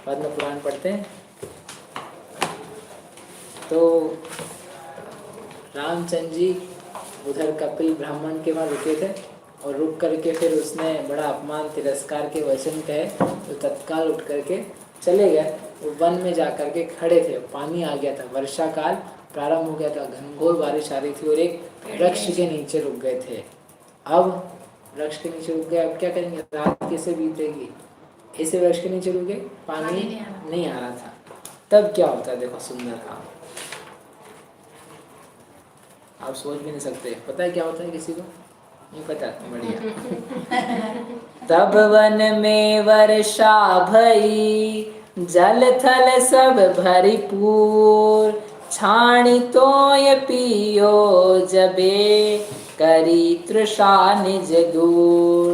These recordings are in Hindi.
पद्म पुराण पढ़ते हैं तो रामचंद्र जी उधर कपिल ब्राह्मण के वहाँ रुके थे और रुक करके फिर उसने बड़ा अपमान तिरस्कार के वचन कहे तो तत्काल उठ करके चले गए। वो वन में जा करके खड़े थे, पानी आ गया था, वर्षा काल प्रारंभ हो गया था, घनघोर बारिश आ रही थी और एक वृक्ष के नीचे रुक गए थे। अब वृक्ष के नीचे रुक गए, अब क्या करेंगे, रात कैसे बीतेगी, ऐसे वृक्ष के नीचे रुक गए, पानी नहीं आ रहा था। तब क्या होता है, देखो सुंदर काम, आप सोच भी नहीं सकते। पता है क्या होता है किसी को नहीं पता? बढ़िया। तब वन में वर्षा भई, जल थल सब भरपूर, छाणी तोय पियो जबे, करी तृषा निज दूर।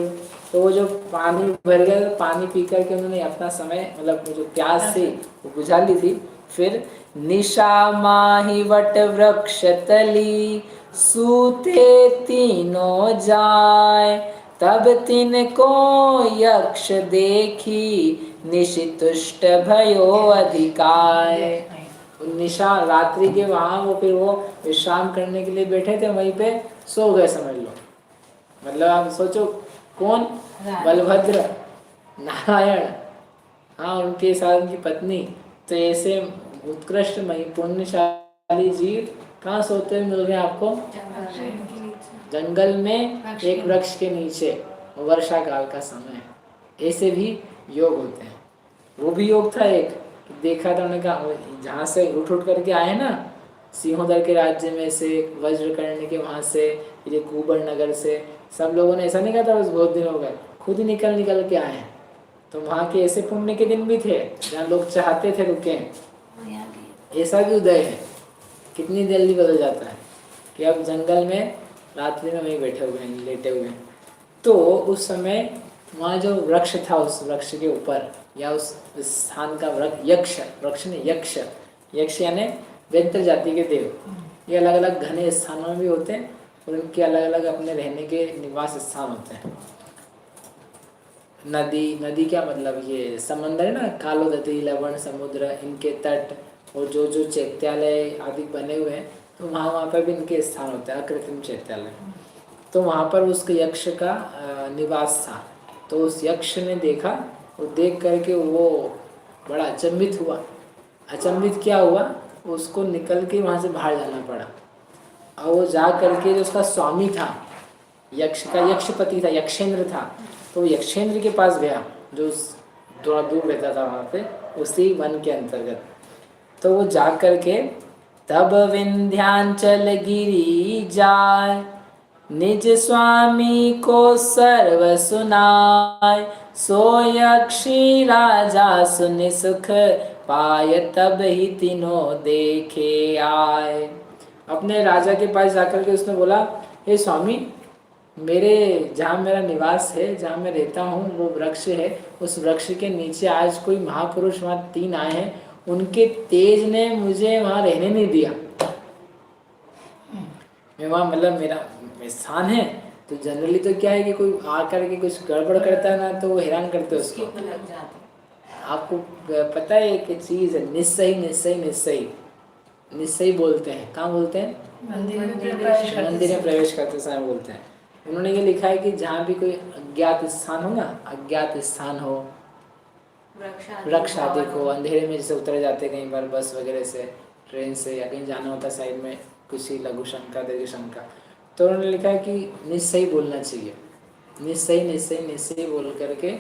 तो वो जो पानी भर गया, पानी पी करके उन्होंने अपना समय मतलब जो प्यास थी वो बुझा ली थी। फिर निशा माही वट वृक्ष तली, सूते तीनों जाय, तब तिनको यक्ष देखी, निशितुष्ट भयो अधिकाय। निशा रात्रि के वहां वो फिर वो विश्राम करने के लिए बैठे थे, वहीं पे सो गए समझ लो। मतलब आप सोचो कौन, बलभद्र नारायण, हाँ उनके साथ उनकी पत्नी। तो ऐसे उत्कृष्ट मई पुण्यशाली जीव कहाँ सोते हुए मिल रहे हैं आपको? जंगल में एक वृक्ष के नीचे, वर्षा काल का समय। ऐसे भी योग होते हैं। वो भी योग था एक, देखा था उन्होंने कहा जहाँ से उठ करके आए ना, सिंहोदर के राज्य में से, वज्रकर्ण के वहाँ से, ये कुबर नगर से, सब लोगों ने ऐसा नहीं कहा था बस बहुत दिन हो गए, खुद ही निकल के आए हैं। तो वहाँ के ऐसे पुण्य के दिन भी थे जहाँ लोग चाहते थे रुके, ऐसा भी उदय है। कितनी जल्दी बदल जाता है कि अब जंगल में रात्रि में वहीं बैठे हुए हैं, लेटे हुए हैं। तो उस समय वहाँ जो वृक्ष था, उस वृक्ष के ऊपर या उस स्थान का यक्ष, वृक्ष ने यक्ष, यक्ष यानी वैद्य जाति के देव, ये अलग अलग घने स्थानों में भी होते हैं और उनके अलग अलग अपने रहने के निवास स्थान होते हैं। नदी, नदी क्या मतलब, ये समंदर है ना, कालोदती, लवण समुद्र, इनके तट और जो जो चैत्यालय आदि बने हुए हैं, तो वहाँ पर भी इनके स्थान होते हैं, अकृत्रिम चैत्यालय। तो वहाँ पर उस यक्ष का निवास था। तो उस यक्ष ने देखा, वो देख करके वो बड़ा अचंभित हुआ। अचंभित क्या हुआ, उसको निकल के वहाँ से बाहर जाना पड़ा। और वो जा करके जो उसका स्वामी था, यक्ष का यक्षपति था, यक्षेंद्र था, तो यक्षेंद्र के पास गया जो थोड़ा दूर रहता था वहाँ पे, उसी वन के अंतर्गत। तो वो जा करके तब विंध्यांचल गिरी जाय, निज स्वामी को सर्व सुनाय, सो यक्षी राजा सुनि सुख पाय, तब ही तीनों देखे आए। अपने राजा के पास जाकर के उसने बोला, हे स्वामी, मेरे जहाँ मेरा निवास है, जहाँ मैं रहता हूँ वो वृक्ष है, उस वृक्ष के नीचे आज कोई महापुरुष वहाँ 3 आए हैं, उनके तेज ने मुझे वहाँ रहने नहीं दिया। मैं वहाँ मतलब मेरा स्थान है, तो जनरली तो क्या है कि कोई आकर के कुछ गड़बड़ करता है ना, तो वो हैरान करते हैं उसको। आपको पता है एक चीज़ है, निस्सही निस्सही निस्सही निस्सही बोलते हैं। कहाँ बोलते हैं? मंदिर में प्रवेश करते समय बोलते हैं। उन्होंने ये लिखा है कि जहाँ भी कोई अज्ञात स्थान हो ना, अज्ञात स्थान हो, वृक्ष आदि को, अंधेरे में जैसे उतर जाते कहीं पर बस वगैरह से, ट्रेन से, या कहीं जाना होता साइड में कुछ ही लघु शंका, दीर्घ शंका, तो उन्होंने लिखा है कि निस्सही बोलना चाहिए। निस्सही निस्सही निस्सही बोल करके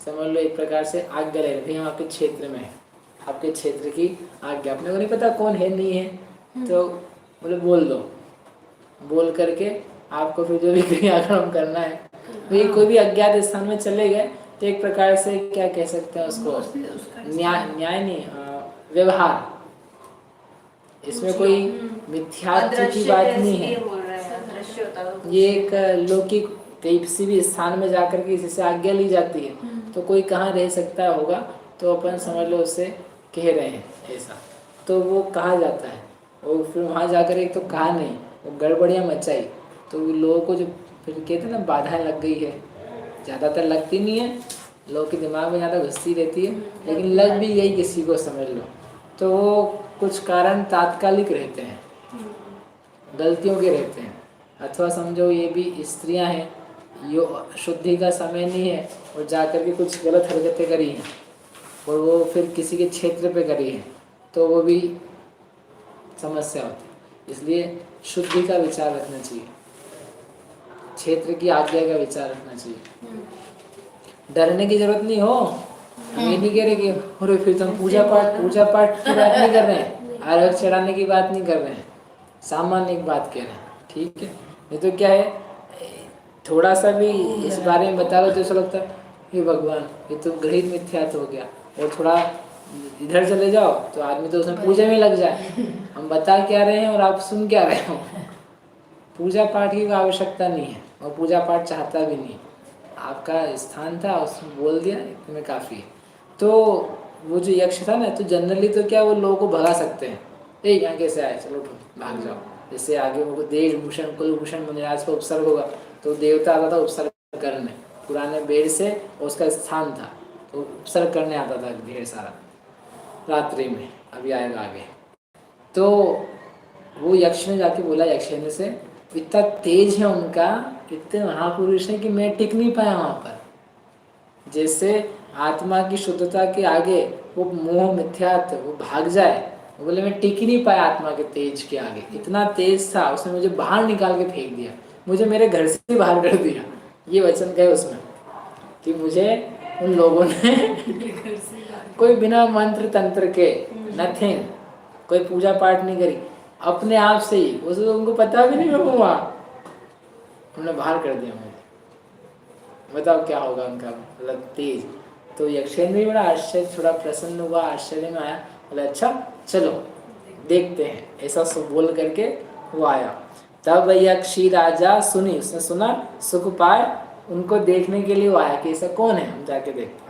समझ लो एक प्रकार से आज्ञा ले रहे हम आपके क्षेत्र में है, आपके क्षेत्र की आज्ञा। अपने को नहीं पता कौन है नहीं है, तो बोले बोल दो, बोल करके आपको फिर जो भी क्रियाक्रम करना है, तो कोई भी अज्ञात स्थान में चले गए तो एक प्रकार से क्या कह सकते हैं उसको, न्याय नहीं, व्यवहार। इसमें कोई मिथ्यात्व की बात नहीं है। ये एक लौकिक किसी भी स्थान में जाकर के किसी से आज्ञा ली जाती है, तो कोई कहाँ रह सकता होगा, तो अपन समझ लो उससे कह रहे हैं ऐसा, तो वो कहा जाता है। और फिर वहाँ जाकर एक तो कहा नहीं, वो गड़बड़ियाँ मचाई, तो लोगों को जो फिर कहते हैं ना बाधाएं लग गई है, ज़्यादातर लगती नहीं है, लोग के दिमाग में ज़्यादा घुसती रहती है, लेकिन लग भी गई किसी को समझ लो तो वो कुछ कारण तात्कालिक रहते हैं, गलतियों के रहते हैं। अथवा समझो ये भी स्त्रियां हैं, यो शुद्धि का समय नहीं है और जाकर के कुछ गलत हरकतें करी हैं और वो फिर किसी के क्षेत्र पे करी हैं तो वो भी समस्या होती है। इसलिए शुद्धि का विचार रखना चाहिए, क्षेत्र की आज्ञा का विचार रखना चाहिए। डरने की जरूरत नहीं हो, हम ये नहीं कह रहे कि अरे फिर तुम पूजा पाठ की बात नहीं कर रहे हैं, अर्घ चढ़ाने की बात नहीं कर रहे हैं, सामान्य एक बात कह रहे हैं, ठीक है। नहीं तो क्या है, थोड़ा सा भी इस बारे में बता लो तो ऐसा लगता है हे भगवान ये तो गृहित मिथ्यात्व हो गया, और थोड़ा इधर चले जाओ तो आदमी तो उसमें पूजा में लग जाए। हम बता क्या रहे हैं और आप सुन क्या रहे हो। पूजा पाठ की आवश्यकता नहीं है और पूजा पाठ चाहता भी नहीं, आपका स्थान था उसमें बोल दिया इतने में काफ़ी है। तो वो जो यक्ष था ना, तो जनरली तो क्या वो लोगों को भगा सकते हैं, यहाँ कैसे आए, चलो भाग जाओ। जैसे आगे वो देश भूषण कुलभूषण मुनिराज को उपसर्ग होगा तो देवता आता था उपसर्ग करने, पुराने बेड़ से उसका स्थान था तो उपसर्ग करने आता था ढेर सारा रात्रि में, अभी आएगा आगे। तो वो यक्ष ने जाके बोला यक्षिणी से, इतना तेज है उनका, इतने महापुरुष हैं कि मैं टिक नहीं पाया वहाँ पर। जैसे आत्मा की शुद्धता के आगे वो मोह मिथ्यात्व वो भाग जाए, वो बोले मैं टिक ही नहीं पाया आत्मा के तेज के आगे, इतना तेज था उसने मुझे बाहर निकाल के फेंक दिया, मुझे मेरे घर से बाहर कर दिया। ये वचन कहे उसमें कि मुझे उन लोगों ने कोई बिना मंत्र तंत्र के नथिंग, कोई पूजा पाठ नहीं करी, अपने आप से ही, उसे तो उनको पता भी नहीं मैं वहाँ, उन्होंने बाहर कर दिया मुझे। बताओ क्या होगा उनका मतलब तेज। तो यक्षेंद्र भी बड़ा आश्चर्य, थोड़ा प्रसन्न हुआ, आश्चर्य में आया, बोला अच्छा चलो देखते हैं, ऐसा सब बोल करके वो आया। तब यक्षी राजा सुनी, उसने सुना सुख पाए, उनको देखने के लिए वो आया कि ऐसा कौन है, हम जाके देखते हैं।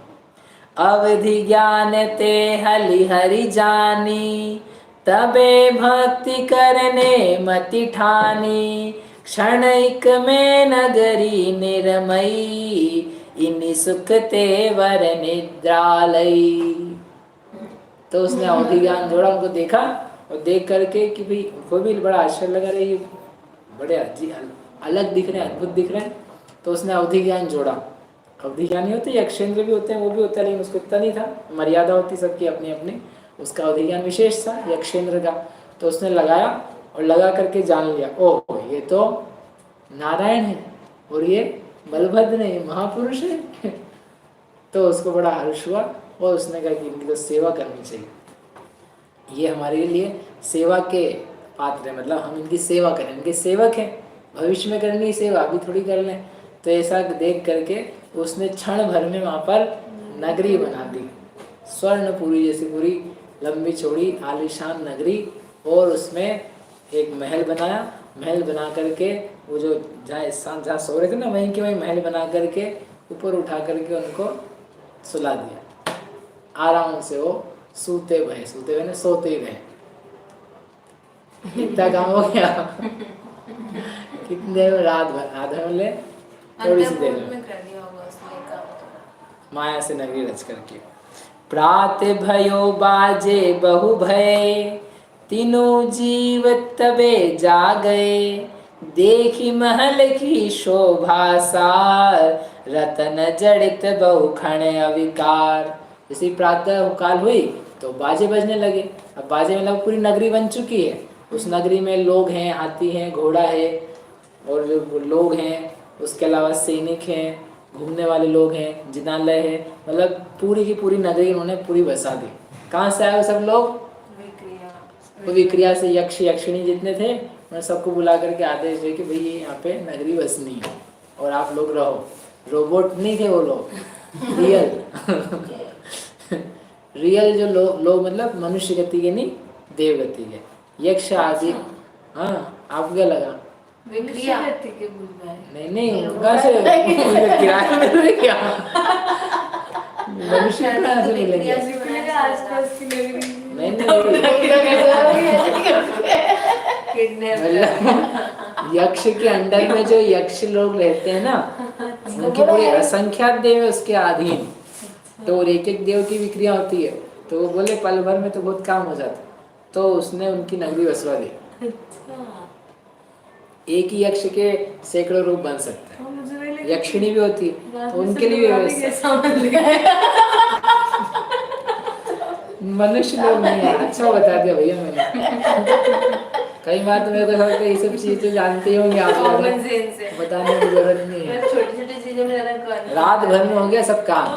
अवधि ज्ञान ते हलि हरि जानी, तबे भक्ति करने मति ठानी, क्षणिक में नगरी निर्मयी, इन्हीं सुख ते वर निद्रालयी। तो उसने अवधि ज्ञान जोड़ा, उनको देखा और देख करके कि भाई उनको भी बड़ा आश्चर्य लगा रही, बड़े अलग दिख रहे हैं, अद्भुत दिख रहे हैं। तो उसने अवधि ज्ञान जोड़ा। अवधि ज्ञान ही होते हैं, यक्षेंद्र भी होते हैं, वो भी होता है, लेकिन उसको इतना नहीं था, मर्यादा होती सबकी अपनी अपनी, उसका अवधि ज्ञान विशेष था यक्षेंद्र का। तो उसने लगाया और लगा करके जान लिया, ओ ये तो नारायण है और ये बलभद्र है, महापुरुष है। तो उसको बड़ा हर्ष हुआ और उसने कहा कि इनकी तो सेवा करनी चाहिए, ये हमारे लिए सेवा के पात्र है, मतलब हम इनकी सेवा करें, इनके सेवक हैं, भविष्य में करनी सेवा, अभी थोड़ी कर लें। तो ऐसा देख करके उसने क्षण भर में वहाँ पर नगरी बना दी, स्वर्णपुरी जैसी पूरी लंबी चौड़ी आलीशान नगरी, और उसमें एक महल बनाया। महल बना करके वो जो जहाँ सो रहे थे ना, वहीं के वहीं महल बना करके ऊपर उठा करके उनको सुला दिया, आराम से वो सोते हुए ना सोते ही रहे। इतना काम हो गया। कितनी देर में, रात भर, आधा मिले थोड़ी सी देर में माया से नगरी रच करके। प्रात भयो बाजे बहु भय, तीनों जीव तबे जागए, देखी महल की शोभा सार, रतन जड़ित बहु क्षण अविकार। इसी प्रातः काल हुई तो बाजे बजने लगे। अब बाजे मतलब पूरी नगरी बन चुकी है, उस नगरी में लोग हैं, हाथी हैं, घोड़ा है, और जो लोग हैं उसके अलावा सैनिक हैं, घूमने वाले लोग हैं, जिनालय है, मतलब पूरी की पूरी नगरी उन्होंने पूरी बसा दी। कहाँ से आए सब लोग? विक्रिया से। यक्ष यक्षिणी जितने थे उन्होंने सबको बुला करके आदेश दिए कि भाई ये यहाँ पे नगरी बसनी है और आप लोग रहो। रोबोट नहीं थे वो लोग, रियल जो लोग मतलब मनुष्य गति के नहीं, देव गति के। यक्ष आदि। हाँ, आपको क्या लगा? नहीं उनका से किराया मिल रहा क्या? मनुष्य कहाँ से मिलेंगे? नहीं यक्ष के अंडर में जो यक्ष लोग रहते हैं ना, उनकी पूरी असंख्यात देव उसके अधीन, तो और एक एक देव की विक्रिया होती है, तो वो बोले पल भर में तो बहुत काम हो जाता, तो उसने उनकी नगरी बसवा दी। एक ही यक्ष के सैकड़ों रूप बन सकते हैं, यक्षिणी भी होती है, तो उनके लिए व्यवस्था। मनुष्य लोग नहीं है। अच्छा बता दिया भैया मैंने। कई बार तो मेरे को लगता है ये सब चीजें जानते होंगे आप, बताने की जरूरत नहीं है। छोटी-छोटी चीजों में ज्यादा रात भर में हो गया सब काम।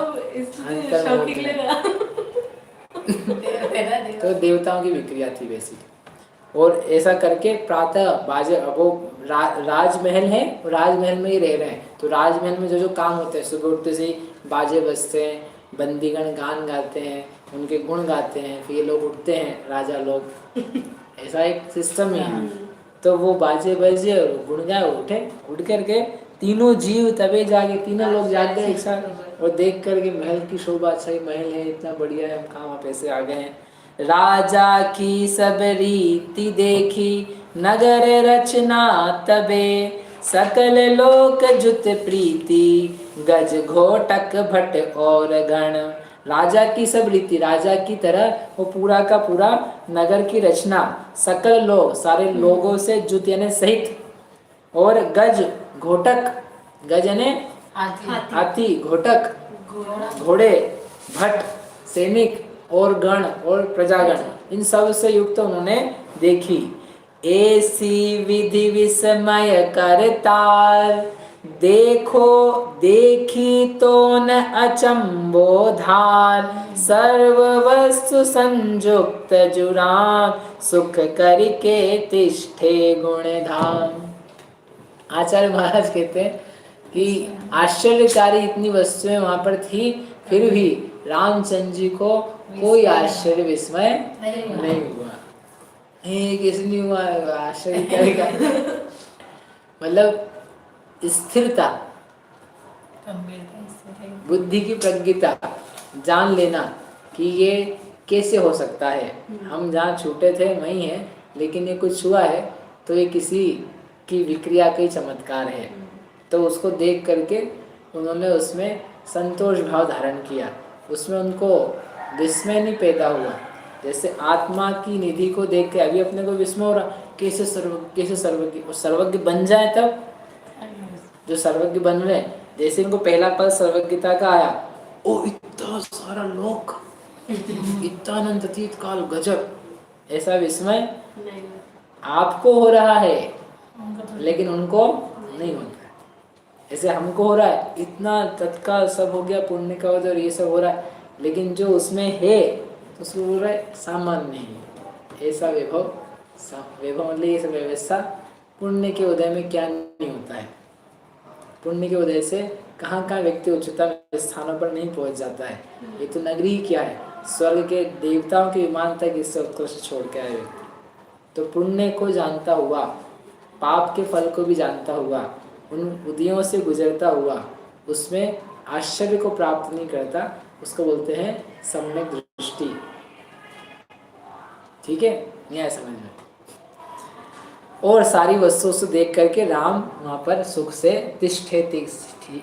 तो देवताओं की विक्रिया थी वैसी। और ऐसा करके प्रातः बाजे, वो राजमहल है, राजमहल में ही रह रहे हैं, तो राजमहल में जो जो काम होते हैं, सुबह उठते से ही बाजे बजते हैं, बंदीगण गान गाते हैं, उनके गुण गाते हैं, फिर ये लोग उठते हैं, राजा लोग। ऐसा एक सिस्टम है। तो वो बाजे बजे और गुण गाए, उठे, उठ करके तीनों जीव तबे जागे, तीनों लोग जाग गए एक साथ, और देख करके महल की शोभा, अच्छा ही महल है, इतना बढ़िया है, हम कहाँ वहाँ पैसे आ गए हैं। राजा की सब रीति देखी, नगर रचना तबे, सकल लोक जुत प्रीति, गज घोटक भट और गण। राजा की सब रीति, राजा की तरह वो पूरा का पूरा नगर की रचना, सकल लोग, सारे लोगों से जुत यानी सहित, और गज घोटक, गज यानी हाथी, घोटक घोड़े, भट सैनिक, और गण और प्रजागण, इन सब से युक्त उन्होंने देखी। ऐसी विधि विस्मय करतार, देखो देखी तो न अचंबो धार, सर्व वस्तु संयुक्त जुराम, सुख करके तिष्ठे गुणधाम। आचार्य महाराज कहते हैं कि आश्चर्यकारी इतनी वस्तुएं वहां पर थी, फिर भी रामचंद्र जी को कोई आश्चर्य विस्मय नहीं हुआ। किस नहीं हुआ आश्चर्य का मतलब स्थिरता, बुद्धि की प्रज्ञता, जान लेना कि ये कैसे हो सकता है, हम जहाँ छूटे थे वहीं है, लेकिन ये कुछ हुआ है तो ये किसी की विक्रिया का ही चमत्कार है। तो उसको देख करके उन्होंने उसमें संतोष भाव धारण किया, उसमें उनको विस्मय नहीं पैदा हुआ। जैसे आत्मा की निधि को देख के अभी अपने को विस्मय हो रहा, कैसे सर्वज्ञ बन जाए, तब जो सर्वज्ञ बन रहे, जैसे इनको पहला पल सर्वज्ञता का आया, ओ इतना सारा लोक, इतना अनंत अतीत काल, गजब, ऐसा विस्मय आपको हो रहा है लेकिन उनको नहीं होता। ऐसे हमको हो रहा है, इतना तत्काल सब हो गया, पुण्य का उदय ये सब हो रहा है, लेकिन जो उसमें है तो उसको बोल रहा है सामान्य नहीं। ऐसा वैभव मतलब ये सब व्यवस्था पुण्य के उदय में क्या नहीं होता है। पुण्य के उदय से कहाँ कहाँ व्यक्ति उच्चतम स्थानों पर नहीं पहुँच जाता है। ये तो नगरी ही क्या है, स्वर्ग के देवताओं के विमान तक इससे उत्कृष्ट छोड़ के आए व्यक्ति। तो पुण्य को जानता हुआ, पाप के फल को भी जानता हुआ, उन उदयों से गुजरता हुआ, उसमें आश्चर्य को प्राप्त नहीं करता, उसको बोलते हैं सम्यक दृष्टि। ठीक है, नहीं आया समझ में। और सारी वस्तुओं से देख करके राम वहाँ पर सुख से तिष्ठे,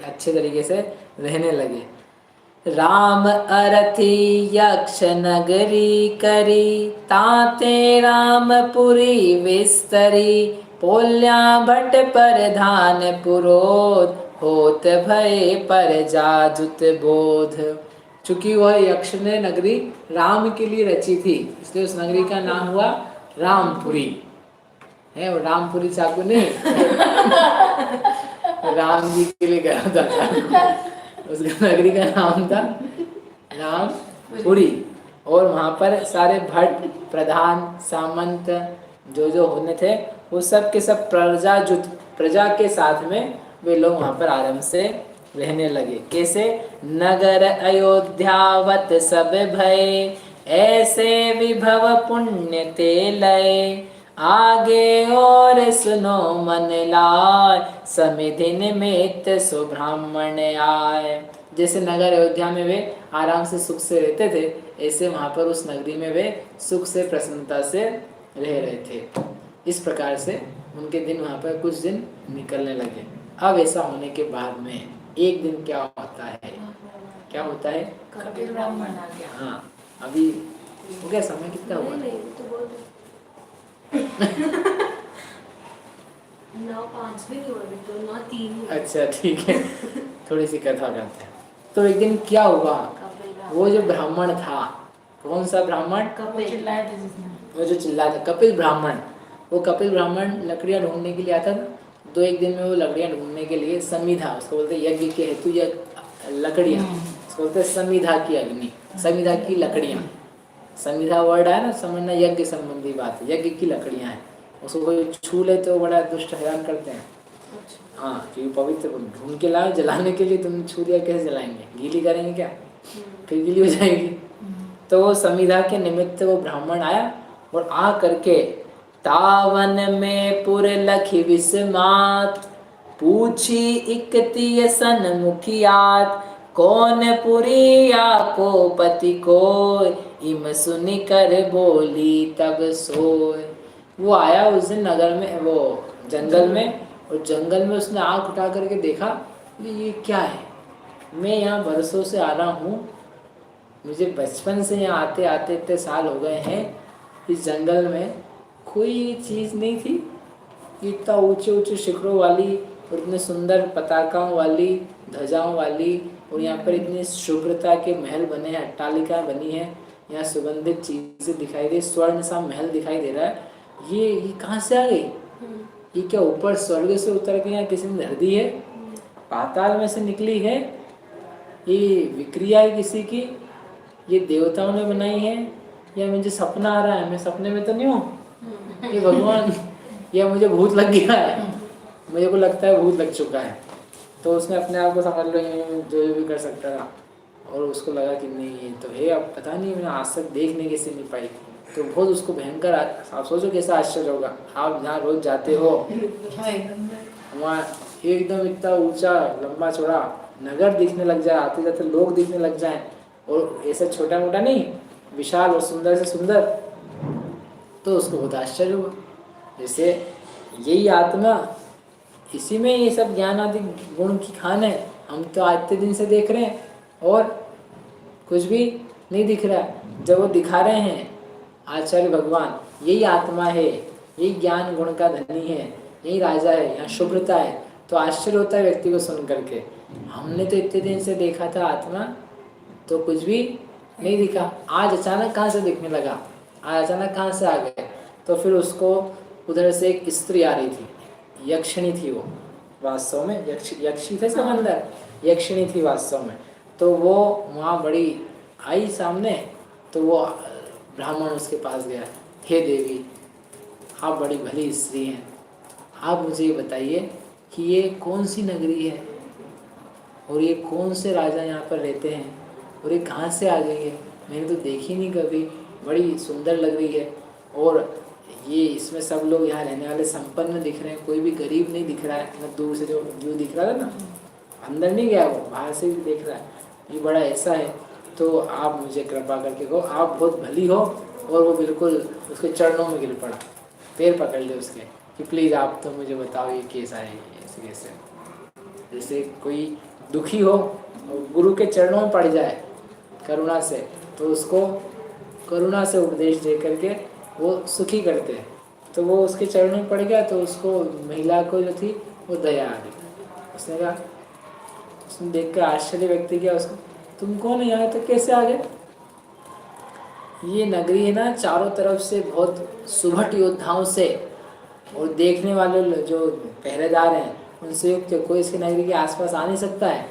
अच्छे तरीके से रहने लगे। राम अरथी यक्ष नगरी करी, ताते रामपुरी विस्तरी, पोल्या भट पर धान पुरोध, होत भय पर जाजुत बोध। चूंकि वह यक्ष ने नगरी राम के लिए रची थी, इसलिए उस नगरी का नाम हुआ रामपुरी है। वो रामपुरी चाकू नहीं राम जी के लिए गया था, उसका नगरी का नाम था रामपुरी। और वहाँ पर सारे भट्ट, प्रधान, सामंत जो होने थे, वो सब के सब प्रजा के साथ में वे लोग वहाँ पर आराम से रहने लगे। कैसे? नगर अयोध्यावत सब भय, ऐसे विभव पुण्य ते लय, आगे और सुनो मन लाय, समिधि निमित्त सुब्राह्मण आए। जैसे नगर अयोध्या में वे आराम से सुख से रहते थे, ऐसे वहाँ पर उस नगरी में वे सुख से प्रसन्नता से रह रहे थे। इस प्रकार से उनके दिन वहाँ पर कुछ दिन निकलने लगे। अब ऐसा होने के बाद में एक दिन क्या होता है क्या होता है? कपिल ब्राह्मण आ गया। हाँ, अभी हो गया समय, कितना हुआ? नहीं तो बोल 9:05 भी नहीं हुआ, तो 9:03 हुआ। अच्छा ठीक है, थोड़ी सी कथा करते हैं। तो एक दिन क्या हुआ, वो जो ब्राह्मण था, कौन सा ब्राह्मण? कपिल चिल्लाया था जिसने, वो जो चिल्लाया था, कपिल ब्राह्मण। वो कपिल ब्राह्मण लकड़ियाँ ढूंढने के लिए आता था। तो एक दिन में वो लकड़ियाँ ढूंढने के लिए समिधा, उसको बोलते यज्ञ के हेतु लकड़ियाँ, उसको बोलते समिधा की अग्नि, समिधा की लकड़ियाँ। समिधा वर्ड है ना, समझना यज्ञ संबंधी बात है, यज्ञ की लकड़ियाँ हैं। उसको कोई छू ले तो बड़ा दुष्ट हैरान करते हैं। हाँ, क्योंकि पवित्र ढूंढ के लाओ, जलाने के लिए तुम छू दिया कैसे जलाएंगे? गीली करेंगे क्या? फिर गीली हो जाएगी। तो वो समिधा के निमित्त वो ब्राह्मण आया और आ करके तावन में पुर लखी विस्मात, पूछी इकतीय सन मुखियात, कौन पुरिया को पति को, इम सुनी कर बोली तब सोए। वो आया उस दिन नगर में, वो जंगल में, और जंगल में उसने आँख उठा करके देखा ये क्या है। मैं यहाँ बरसों से आ रहा हूँ, मुझे बचपन से यहाँ आते आते इतने साल हो गए हैं। इस जंगल में कोई चीज़ नहीं थी, इतना ऊंचे ऊंचे शिखरों वाली और इतने सुंदर पताकाओं वाली, ध्वजाओं वाली, और यहाँ पर इतनी शुभ्रता के महल बने हैं, अट्टालिकाएं बनी हैं, यहाँ सुगंधित चीज़ें दिखाई दे, स्वर्ण सा महल दिखाई दे रहा है। ये कहाँ से आ गई? ये क्या ऊपर स्वर्ग से उतर के यहाँ किसी ने धर दी है? पाताल में से निकली है? ये विक्रिया है किसी की? ये देवताओं ने बनाई है या मुझे सपना आ रहा है? मैं सपने में तो नहीं हूँ? ये भगवान, या मुझे भूत लग गया है? मुझे को लगता है भूत लग चुका है। तो उसने अपने आप को समझ लो जो भी कर सकता था, और उसको लगा कि नहीं ये तो है, अब पता नहीं मैंने आज तक देखने कैसे नहीं पाई। तो बहुत उसको भयंकर, आप सोचो कैसा आश्चर्य होगा। आप जहाँ रोज जाते हो वहाँ एकदम इतना ऊंचा लंबा चौड़ा नगर दिखने लग जाए, आते जाते लोग दिखने लग जाएं, और ऐसा छोटा मोटा नहीं, विशाल और सुंदर से सुंदर। तो उसको बहुत आश्चर्य हुआ, जैसे यही आत्मा, इसी में ये सब ज्ञान आदि गुण की खान है। हम तो आते दिन से देख रहे हैं और कुछ भी नहीं दिख रहा है। जब वो दिखा रहे हैं आचार्य भगवान, यही आत्मा है, यही ज्ञान गुण का धनी है, यही राजा है, यहाँ शुभ्रता है, तो आश्चर्य होता है व्यक्ति को सुन करके। हमने तो इतने दिन से देखा था आत्मा, तो कुछ भी नहीं दिखा, आज अचानक कहाँ से दिखने लगा, आज अचानक कहाँ से आ गए। तो फिर उसको उधर से एक स्त्री आ रही थी, यक्षिणी थी वो वास्तव में, यक्षी थे सब अंदर, यक्षिणी थी वास्तव में। तो वो वहाँ बड़ी आई सामने, तो वो ब्राह्मण उसके पास गया, हे देवी आप बड़ी भली स्त्री हैं, आप मुझे ये बताइए कि ये कौन सी नगरी है और ये कौन से राजा यहाँ पर रहते हैं और ये कहाँ से आ गई है? मैंने तो देखी नहीं कभी, बड़ी सुंदर लग रही है, और ये इसमें सब लोग यहाँ रहने वाले संपन्न दिख रहे हैं, कोई भी गरीब नहीं दिख रहा है। मतलब दूर से जो व्यू दिख रहा था ना, अंदर नहीं गया वो, बाहर से भी देख रहा है, ये बड़ा ऐसा है। तो आप मुझे कृपा करके कहो, आप बहुत भली हो। और वो बिल्कुल उसके चरणों में गिर पड़ा, पैर पकड़ ले उसके कि प्लीज़ आप तो मुझे बताओ ये कैसा है, ऐसे कैसे। जैसे कोई दुखी हो और गुरु के चरणों में पड़ जाए करुणा से, तो उसको करुणा से उपदेश दे करके वो सुखी करते हैं। तो वो उसके चरणों में पड़ गया, तो उसको, महिला को जो थी वो दया आ गई। उसने कहा, उसने देख कर आश्चर्य व्यक्त किया उसको, तुम कौन है, यहाँ तक कैसे आ गए? ये नगरी है ना चारों तरफ से बहुत सुभट योद्धाओं से और देखने वाले जो पहरेदार हैं उनसे युक्त, कोई इसकी नगरी के आसपास आ नहीं सकता है।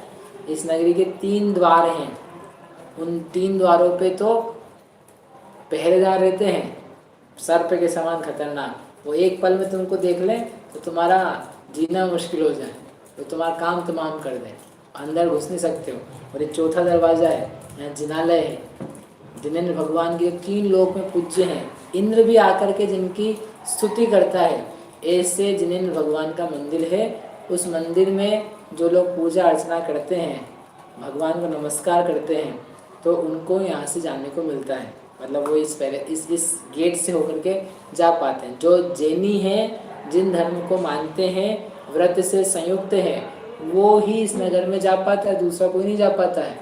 इस नगरी के 3 द्वार हैं, उन 3 द्वारों पे तो पहरेदार रहते हैं, सर्प के समान खतरनाक। वो एक पल में तुमको देख लें तो तुम्हारा जीना मुश्किल हो जाए, तो तुम्हारा काम तमाम कर दें, अंदर घुस नहीं सकते हो। और ये 4था दरवाज़ा है, यहाँ जिनालय है, जिनेंद्र भगवान के 3 लोक में पूज्य हैं। इंद्र भी आकर के जिनकी स्तुति करता है, ऐसे जिनेंद्र भगवान का मंदिर है। उस मंदिर में जो लोग पूजा अर्चना करते हैं, भगवान को नमस्कार करते हैं, तो उनको यहाँ से जाने को मिलता है। मतलब वो इस गेट से होकर के जा पाते हैं। जो जैनी हैं, जिन धर्म को मानते हैं, व्रत से संयुक्त हैं, वो ही इस नगर में जा पाता है, दूसरा कोई नहीं जा पाता है।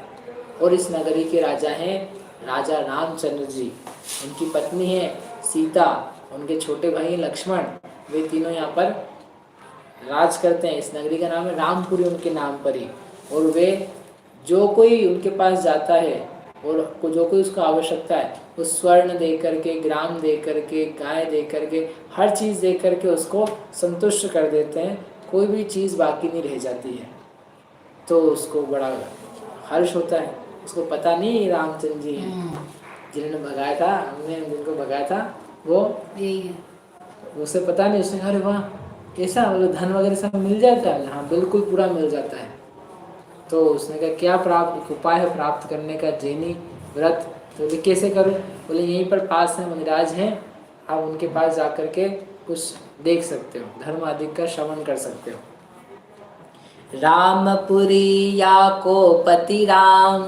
और इस नगरी के राजा हैं राजा रामचंद्र जी, उनकी पत्नी है सीता, उनके छोटे भाई हैं लक्ष्मण, वे तीनों यहाँ पर राज करते हैं। इस नगरी का नाम है रामपुरी, उनके नाम पर ही। और वे जो कोई उनके पास जाता है और जो कोई उसको आवश्यकता है, वो स्वर्ण दे करके, ग्राम दे करके, गाय दे करके, हर चीज़ दे करके उसको संतुष्ट कर देते हैं, कोई भी चीज़ बाकी नहीं रह जाती है। तो उसको बड़ा हर्ष होता है। उसको पता नहीं रामचंद्र जी हैं जिन्होंने भगाया था, हमने जिनको भगाया था वो यही है। उसे पता नहीं। उसने कहा अरे वाह कैसा, मतलब धन वगैरह सब मिल जाता है? हाँ बिल्कुल पूरा मिल जाता है। तो उसने कहा क्या प्राप्त उपाय है प्राप्त करने का? जैनी व्रत। तो बोले कैसे करूँ? बोले यहीं पर पास में मुनिराज हैं, आप उनके पास जा कर के कुछ देख सकते हो, धर्म आदि का श्रवण कर सकते हो। रामपुरी या को पति राम,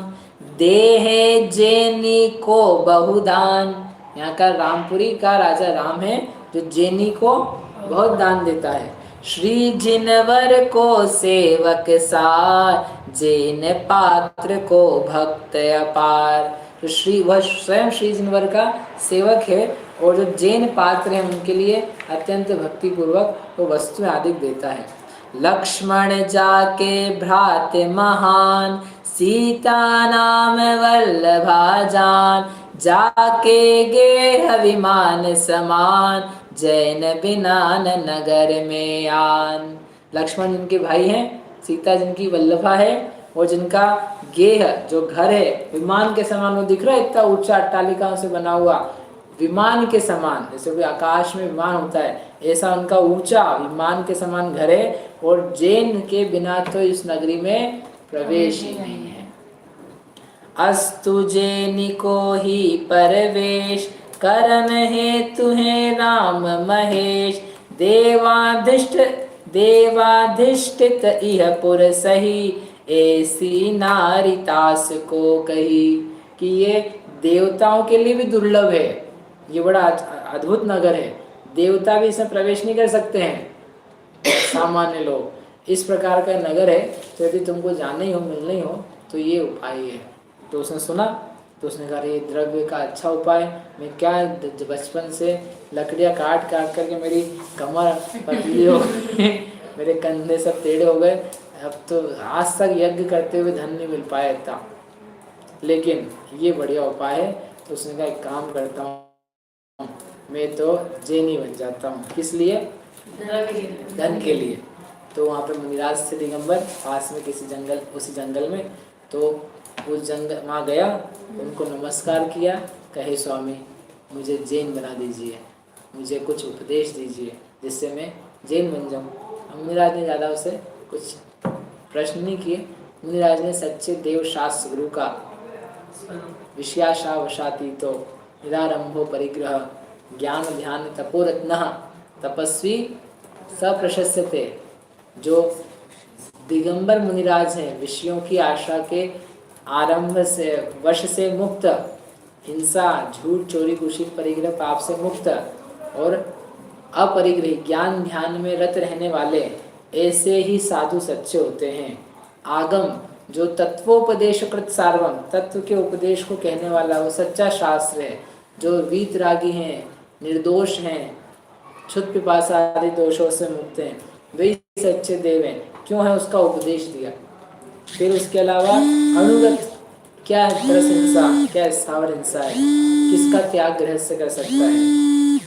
देहे जैनी को बहुदान। यहाँ का रामपुरी का राजा राम है जो जैनी को बहुत दान देता है। श्री जिनवर को सेवक सार, जैन पात्र को भक्त अपार। तो श्री वह स्वयं श्री जिनवर का सेवक है और जो जैन पात्र हैं उनके लिए अत्यंत भक्ति पूर्वक वो वस्तु आदि देता है। लक्ष्मण जाके भ्रात महान, सीता नाम वल्लभा जान। जाके गेह विमान समान, जैन बिनान नगर में आन। लक्ष्मण जिनके भाई हैं, सीता जिनकी वल्लभा है, और जिनका गेह जो घर है विमान के समान, वो दिख रहा है इतना ऊंचा अट्टालिकाओं से बना हुआ, विमान के समान, जैसे कोई आकाश में विमान होता है ऐसा उनका ऊंचा विमान के समान घर है। और जैन के बिना तो इस नगरी में प्रवेश ही नहीं है। अस्तु जैनिको ही परवेश, करन है तुम्हें राम महेश। देवाधिष्ठित इह पुर सही, ऐसी नारी तास को कही। कि ये देवताओं के लिए भी दुर्लभ है, ये बड़ा अद्भुत नगर है, देवता भी इसमें प्रवेश नहीं कर सकते हैं, सामान्य लोग। इस प्रकार का नगर है, तो यदि तुमको जाना ही हो, मिलना ही हो, तो ये उपाय है। तो उसने सुना, तो उसने कहा ये द्रव्य का अच्छा उपाय, मैं क्या बचपन से लकड़ियाँ काट काट करके मेरी कमर पतली हो गई, मेरे कंधे सब टेढ़े हो गए, अब तो आज तक यज्ञ करते हुए धन नहीं मिल पाया इतना, लेकिन ये बढ़िया उपाय है। तो उसने कहा एक काम करता हूँ, मैं तो जैनी बन जाता हूँ। किस लिए? धन के लिए। तो वहाँ पे मुनिराज थे दिगंबर, पास में किसी जंगल, उसी जंगल में। तो उस जंगल वहाँ गया, उनको नमस्कार किया, कहे स्वामी मुझे जैन बना दीजिए, मुझे कुछ उपदेश दीजिए जिससे मैं जैन बन जाऊँ। मुनिराज ने ज़्यादा उसे कुछ प्रश्न नहीं किए। मुनिराज ने सच्चे देव शास्त्र गुरु का विषयाशा वशाती तो निरारंभो परिग्रह, ज्ञान ध्यान तपोरत्न तपस्वी सप्रशस्यते। जो दिगंबर मुनिराज हैं, विषयों की आशा के आरंभ से, वश से मुक्त, हिंसा झूठ चोरी कुशील परिग्रह पाप से मुक्त और अपरिग्रही ज्ञान ध्यान में रत रहने वाले, ऐसे ही साधु सच्चे होते हैं। आगम जो तत्वोपदेशकृत सार्वम, तत्व के उपदेश को कहने वाला वो सच्चा शास्त्र है। जो वीतरागी हैं, निर्दोष हैं, क्षुद्र पिपासा आदि दोषों से मुक्त हैं, वे सच्चे देव हैं। क्यों है? उसका उपदेश दिया। फिर उसके अलावा अनुगत क्या है? तरस हिंसा क्या है? स्थावर हिंसा है, किसका त्याग गृहस्थ कर सकता है?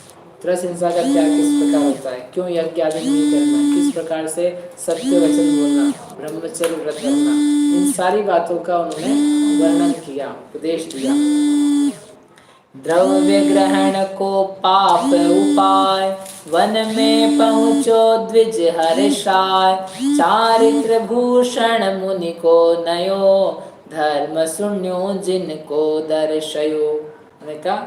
तरस हिंसा का त्याग किस प्रकार होता है? क्यों यज्ञ आदि नहीं करना? किस प्रकार से सत्य वचन बोलना, ब्रह्मचर्य व्रत करना, इन सारी बातों का उन्होंने वर्णन किया, उपदेश दिया। द्रव्य ग्रहण को पाप उपाय, वन में पहुँचो द्विज हर्षाय। चारित्र भूषण मुनि को नयो, धर्म सुन्यो जिनको दर्शयो। मैंने कहा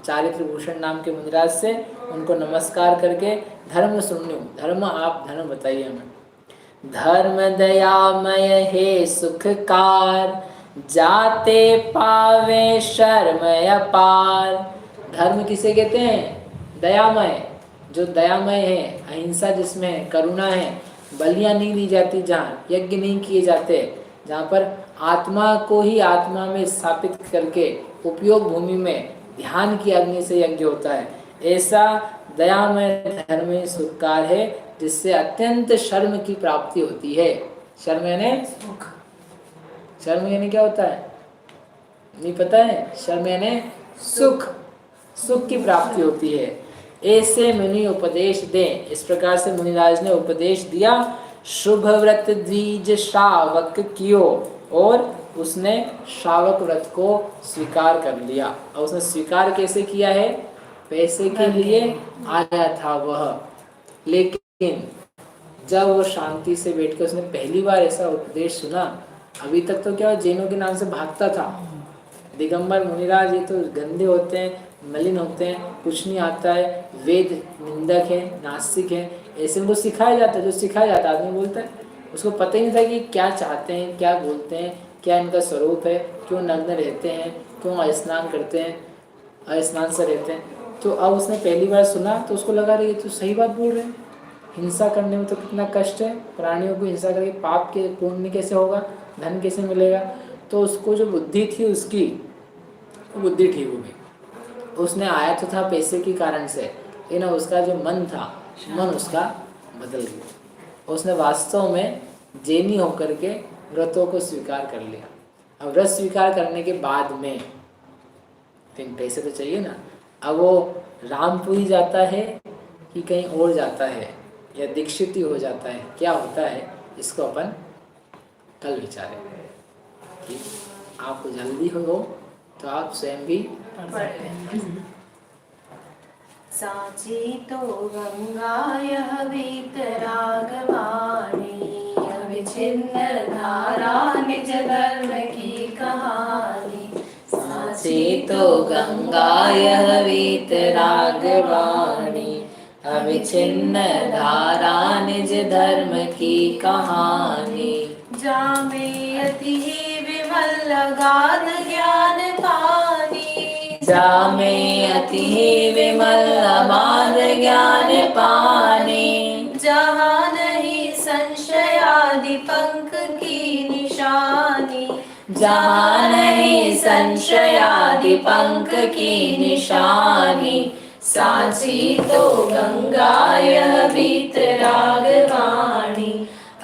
चारित्र भूषण नाम के मुनिराज से उनको नमस्कार करके धर्म सुन्यो, धर्म आप धर्म बताइए हमें। धर्म दयामय हे सुखकार, जाते पावे शर्म अपार। धर्म किसे कहते हैं? दयामय, जो दयामय है, अहिंसा जिसमें है, करुणा है, बलियां नहीं दी जाती, जहाँ यज्ञ नहीं किए जाते, जहाँ पर आत्मा को ही आत्मा में स्थापित करके उपयोग भूमि में ध्यान की अग्नि से यज्ञ होता है, ऐसा दयामय धर्म ही सुखकार है, जिससे अत्यंत शर्म की प्राप्ति होती है। शर्म यानी शर्म यानी क्या होता है नहीं पता है? शर्म यानी सुख, सुख की प्राप्ति होती है। ऐसे मुनि उपदेश दें। इस प्रकार से मुनिराज ने उपदेश दिया। शुभ व्रत द्विज श्रावक कियो, और उसने श्रावक व्रत को स्वीकार कर लिया। और उसने स्वीकार कैसे किया है? पैसे के लिए आया था वह, लेकिन जब वो शांति से बैठकर उसने पहली बार ऐसा उपदेश सुना, अभी तक तो क्या जैनों के नाम से भागता था। दिगंबर मुनिराज ये तो गंदे होते हैं, मलिन होते हैं, कुछ नहीं आता है, वेद निंदक है, नास्तिक है, ऐसे उनको सिखाया जाता है। जो सिखाया जाता है आदमी बोलता है, उसको पता ही नहीं था कि क्या चाहते हैं, क्या बोलते हैं, क्या इनका स्वरूप है, क्यों नग्न रहते हैं, क्यों स्नान करते हैं, स्नान से रहते हैं। तो अब उसने पहली बार सुना तो उसको लगा रही है तो सही बात बोल रहे हैं, हिंसा करने में तो कितना कष्ट है, प्राणियों को हिंसा करके पाप के पुण्य कैसे होगा, धन कैसे मिलेगा। तो उसको जो बुद्धि थी उसकी बुद्धि ठीक हो गई। उसने आया तो था पैसे के कारण से, लेकिन उसका जो मन था, मन उसका बदल गया। उसने वास्तव में जैनी होकर के व्रतों को स्वीकार कर लिया। अब व्रत स्वीकार करने के बाद में लेकिन पैसे तो चाहिए ना। अब वो रामपुरी जाता है कि कहीं और जाता है, या दीक्षित ही हो जाता है, क्या होता है, इसको अपन कल विचारें। कि आपको जल्दी हो तो आप स्वयं भी पढ़ सकते हैं। साची तो गंगा यह वीतरागवाणी, अविच्छिन्न धारा निज धर्म की कहानी। साची तो गंगा यह वीतरागवाणी, अविच्छिन्न धारा निज धर्म की कहानी। जामे अति विमल अगाध ज्ञान पानी, जामे अति विमल अगाध ज्ञान पानी। जहाँ नहीं संशयादि पंख की निशानी, जहाँ नहीं संशयादि पंख की निशानी। साची तो गंगा यह वीतरागवाणी,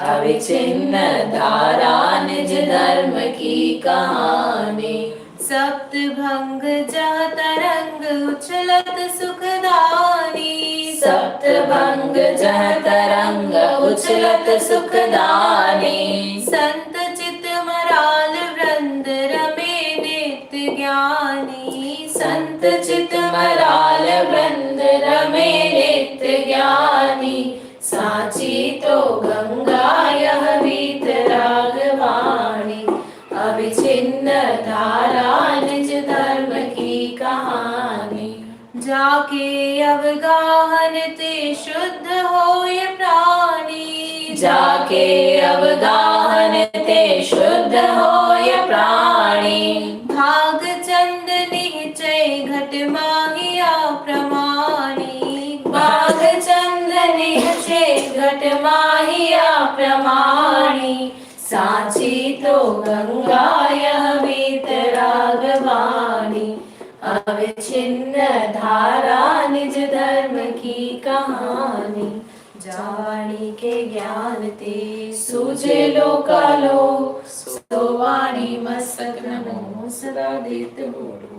अविच्छिन्न धारा निज धर्म की कहानी। सप्त भंग जह तरंग उछलत सुखदानी, सप्त भंग जह तरंग उछलत सुखदानी। संत चित मराल वृंद रमे नित्य ज्ञानी, संत चित मराल वृंद रमे नित्य ज्ञानी। साची तो गंगा यह वीतरागवाणी, अविच्छिन्न धारा निज धर्म की कहानी। जाके अवगाहन ते शुद्ध होय प्राणी, जाके अवगाहन ते शुद्ध होय प्राणी। भाग चंद निश्चय घट माहिया प्रमाणी, भाग चंद निश्चय घट माहिया प्रमाणी। साची तो गंगा यह वीतरागवाणी, अविच्छिन्न धारा निज धर्म की कहानी। जावाणी के ज्ञान ते सूझे लोकालो, सो वाणी मस्तक नमो सदा देत बोलो।